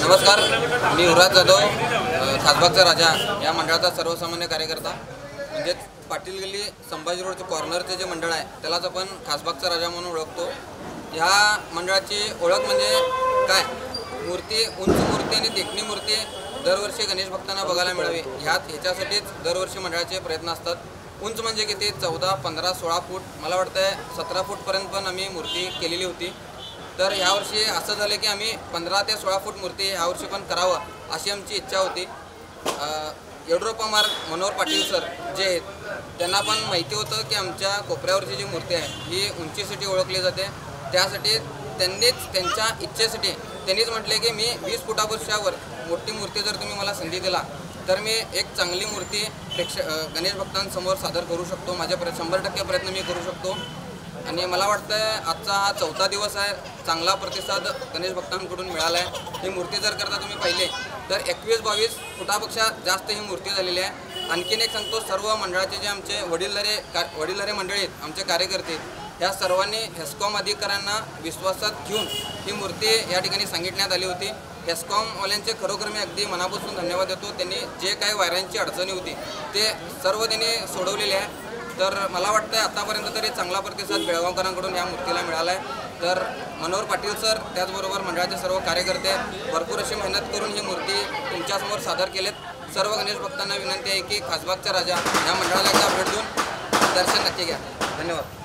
नमस्कार, मी युवराज जाधव, खासबागचा राजा या मंडळाचा सर्वसामान्य कार्यकर्ता। म्हणजेच पाटील गल्ली संभाजी रोडचे कॉर्नरचे जे मंडळ आहे त्यालाच आपण खासबागचा राजा म्हणून ओळखतो। या मंडळाची ओळख म्हणजे काय, मूर्ती, उंच मूर्ती आणि देखणी मूर्ती दरवर्षी गणेश भक्तांना बघायला मिळावी ह्याच्यासाठीच दरवर्षी मंडळाचे प्रयत्न असतात। उंच म्हणजे किती, 14, 15, 16 फूट, मला वाटतं 17 फूटपर्यंत पण आम्ही मूर्ती केलेली होती। तर यावर्षी असं झालं की आम्ही 15 ते 16 फूट मूर्ती यावर्षी पण करावं अशी आमची इच्छा होती। येड्रोपा मार्ग मनोहर पाटील सर जे आहेत त्यांना पण माहिती होतं की आमच्या कोपऱ्यावरची जी मूर्ती आहे ही उंचीसाठी ओळखली जाते। त्यासाठी त्यांनीच त्यांच्या इच्छेसाठी त्यांनीच म्हटले की मी 20 फुटापेक्षा मोठी मूर्ती जर तुम्ही मला संधी दिला तर मी एक चांगली मूर्ती गणेश भक्तांसमोर सादर करू शकतो। माझ्या 100% प्रयत्न मी करू शकतो। आणि मला वाटतं आजचा हा 4था दिवस आहे, चांगला प्रतिसाद गणेश भक्तांकडून मिळाला आहे। ही मूर्ती जर करता तुम्ही पाहिले तर 21-22 फुटापेक्षा जास्त ही मूर्ती झालेली आहे। आणखीन एक सांगतो, सर्व मंडळाचे जे आमचे वडीलधारे मंडळी आहेत, आमचे कार्यकर्ते, ह्या सर्वांनी हेस्कॉम अधिकाऱ्यांना विश्वासात घेऊन ही मूर्ती या ठिकाणी सांगितण्यात आली होती। हेस्कॉमवाल्यांचे खरोखर मी अगदी मनापासून धन्यवाद देतो। त्यांनी जे काही वायरांची अडचणी होती ते सर्व त्यांनी सोडवलेले आहे। तर मला वाटतं आतापर्यंत तरी चांगला प्रतिसाद बेळगावकरांकडून या मूर्तीला मिळाला आहे। तर मनोहर पाटील सर त्याचबरोबर मंडळाचे सर्व कार्यकर्ते भरपूर अशी मेहनत करून ही मूर्ती तुमच्यासमोर सादर केलेत। सर्व गणेश भक्तांना विनंती आहे की खासबागचा राजा या मंडळाला एकदा भेट देऊन दर्शन नक्की घ्या। धन्यवाद।